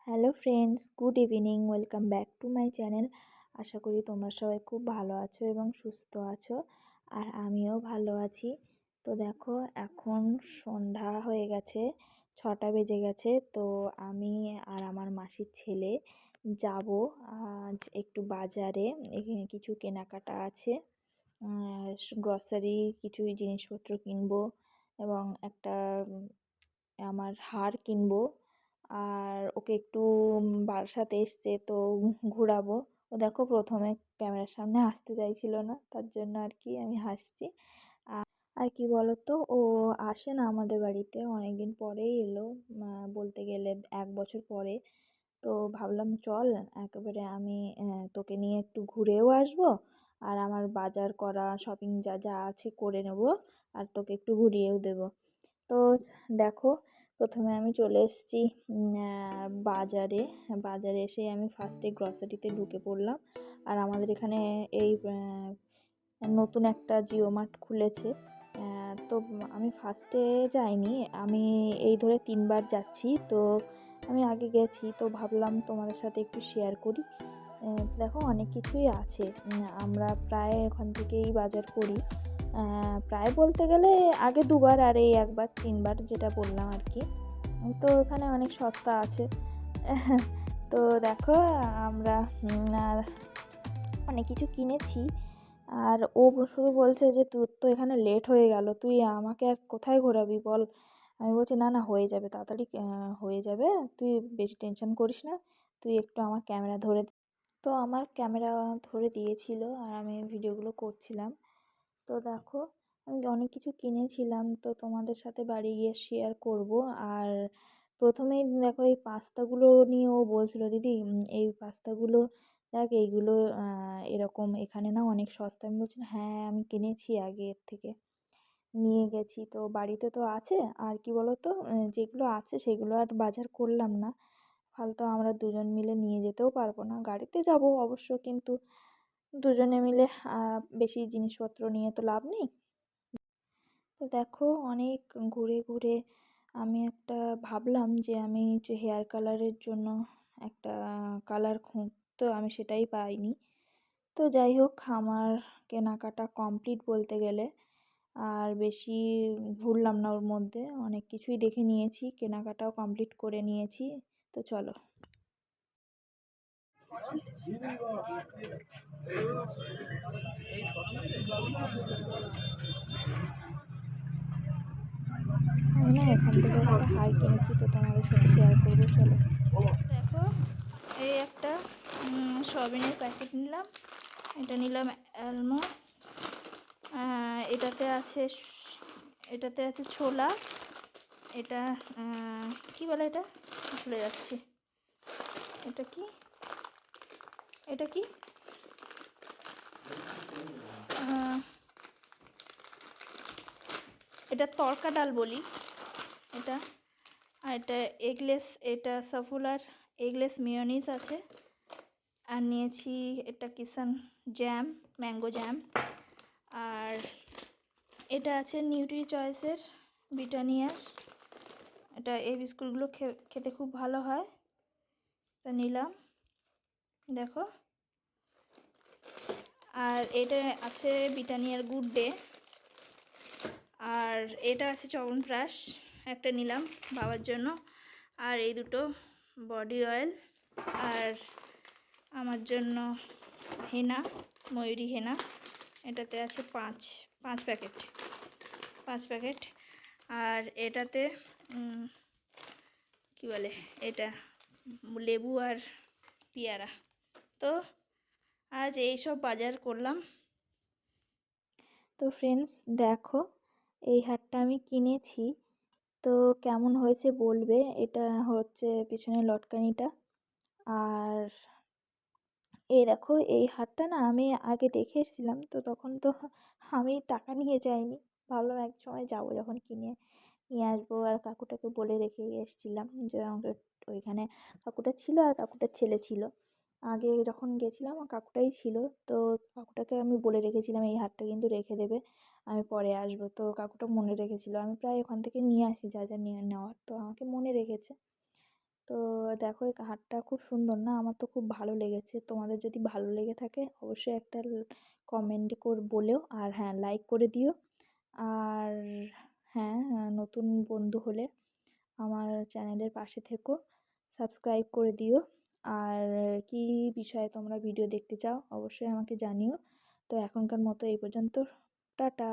Hello friends, good evening. Welcome back to my channel. আশা করি তোমরা সবাই খুব ভালো আছো এবং সুস্থ আছো, আর আমিও ভালো আছি। তো দেখো, এখন সন্ধ্যা হয়ে গেছে, 6টা বেজে গেছে। তো আমি আর আমার মাসির ছেলে যাব আজ একটু বাজারে। এখানে কিছু কেনাকাটা আছে, গ্রসারি কিছু জিনিসপত্র কিনবো এবং একটা আমার হার কিনবো। আর ওকে একটু বারাসাতে এসছে, তো ঘোরাবো। ও দেখো, প্রথমে ক্যামেরার সামনে আসতে চাইছিল না, তার জন্য আর কি আমি হাসছি। আর কি বলতো, ও আসে না আমাদের বাড়িতে, অনেক দিন পরেই এলো, বলতে গেলে 1 বছর পরে। তো ভাবলাম চল একেবারে আমি তোকে নিয়ে একটু ঘুরেও আসবো, আর আমার বাজার করা শপিং যা যা আছে করে নেব, আর তোকে একটু ঘুরিয়েও দেবো। তো দেখো, প্রথমে আমি চলে এসেছি বাজারে। বাজারে এসে আমি ফার্স্টে গ্রসারিতে ঢুকে পড়লাম। আর আমাদের এখানে এই নতুন একটা জিও মার্ট খুলেছে। তো আমি ফার্স্টে যাইনি, আমি এই ধরে 3বার যাচ্ছি। তো আমি আগে গেছি, তো ভাবলাম তোমাদের সাথে একটু শেয়ার করি। দেখো, অনেক কিছুই আছে। আমরা প্রায় ওখান থেকেই বাজার করি। প্রায় বলতে গেলে আগে 2বার আর এই 1বার, 3বার যেটা বললাম আর কি। তো ওখানে অনেক সস্তা আছে। তো দেখো, আমরা আর অনেক কিছু কিনেছি। আর ও শুধু বলছে যে তোর তো এখানে লেট হয়ে গেল, তুই আমাকে আর কোথায় ঘোরাবি বল। আমি বলছি না না, হয়ে যাবে তাড়াতাড়ি, হয়ে যাবে, তুই বেশি টেনশন করিস না, তুই একটু আমার ক্যামেরা ধরে দে। তো আমার ক্যামেরা ধরে দিয়েছিল আর আমি ভিডিওগুলো করছিলাম। তো দেখো, আমি অনেক কিছু কিনেছিলাম, তো তোমাদের সাথে বাড়ি গিয়ে শেয়ার করব। আর প্রথমেই দেখো, এই পাস্তাগুলো নিয়ে ও বলছিল, দিদি এই পাস্তাগুলো দেখ, এইগুলো এরকম এখানে না অনেক সস্তা। আমি বলছি হ্যাঁ, আমি কিনেছি আগে, এর থেকে নিয়ে গেছি, তো বাড়িতে তো আছে। আর কি বলো তো, যেগুলো আছে সেগুলো আর বাজার করলাম না, ফালতু আমরা দুজন মিলে নিয়ে যেতেও পারবো না। গাড়িতে যাব অবশ্য, কিন্তু দুজনে মিলে বেশি জিনিসপত্র নিয়ে তো লাভ নেই। তো দেখো, অনেক ঘুরে ঘুরে আমি একটা ভাবলাম যে আমি যে হেয়ার কালারের জন্য একটা কালার খুঁজতো, আমি সেটাই পাইনি। তো যাই হোক, আমার কেনাকাটা কমপ্লিট বলতে গেলে। আর বেশি ঘুরলাম না, ওর মধ্যে অনেক কিছুই দেখে নিয়েছি, কেনাকাটাও কমপ্লিট করে নিয়েছি। তো চলো। আমি না এখান থেকে একটা হার কিনেছি, তো তোমাদের সাথে শেয়ার করবো, চলো। দেখো, এই একটা সয়াবিনের প্যাকেট নিলাম, এটা নিলাম অ্যালমো। এটাতে আছে এটাতে আছে ছোলা। এটা কি বলে, এটা ভুলে যাচ্ছি। এটা কি, এটা কি এটা তড়কা ডাল বলি এটা। আর এটা এগলেস, এটা সাফুলার এগলেস মেয়োনিজ আছে। আর নিয়েছি এটা কিষান জ্যাম, ম্যাঙ্গো জ্যাম। আর এটা আছে নিউট্রি চয়েসের ব্রিটানিয়ার। এটা এই বিস্কুটগুলো খেতে খুব ভালো হয়, তা নিলাম। দেখো, আর এটা আছে ব্রিটানিয়ার গুড ডে। আর এটা আছে চ্যবনপ্রাশ, একটা নিলাম বাবার জন্য। আর এই দুটো বডি অয়েল। আর আমার জন্য হেনা, ময়ূরী হেনা। এটাতে আছে 5 প্যাকেট, 5 প্যাকেট। আর এটাতে কি বলে, এটা লেবু আর পেয়ারা। তো আজ এইসব বাজার করলাম। তো ফ্রেন্ডস দেখো, এই হারটা আমি কিনেছি, তো কেমন হয়েছে বলবে। এটা হচ্ছে পিছনে লটকানিটা। আর এই দেখো, এই হারটা না আমি আগে দেখে এসেছিলাম, তো তখন তো আমি টাকা নিয়ে যাইনি, ভাবলাম এক সময় যাবো যখন কিনে নিয়ে আসবো। আর কাকুটাকে বলে রেখে এসেছিলাম যে আমাকে, ওইখানে কাকুটা ছিল আর কাকুটার ছেলে ছিল। আগে যখন গেছিলাম কাকুটাই ছিল। তো কাকুটাকে আমি বলে রেখেছিলাম এই হারটা কিন্তু রেখে দেবে, আমি পরে আসবো। তো কাকুটা মনে রেখেছিল, আমি প্রায় ওখান থেকে নিয়ে আসি যা যা নিয়ে নেওয়ার, তো আমাকে মনে রেখেছে। তো দেখো এই হারটা খুব সুন্দর না? আমার তো খুব ভালো লেগেছে। তোমাদের যদি ভালো লেগে থাকে অবশ্যই একটা কমেন্ট বলেও, আর হ্যাঁ লাইক করে দিও। আর হ্যাঁ, নতুন বন্ধু হলে আমার চ্যানেলের পাশে থেকো, সাবস্ক্রাইব করে দিও। আর কী বিষয়ে তোমরা ভিডিও দেখতে চাও অবশ্যই আমাকে জানিও। তো এখনকার মতো এই পর্যন্ত, টাটা।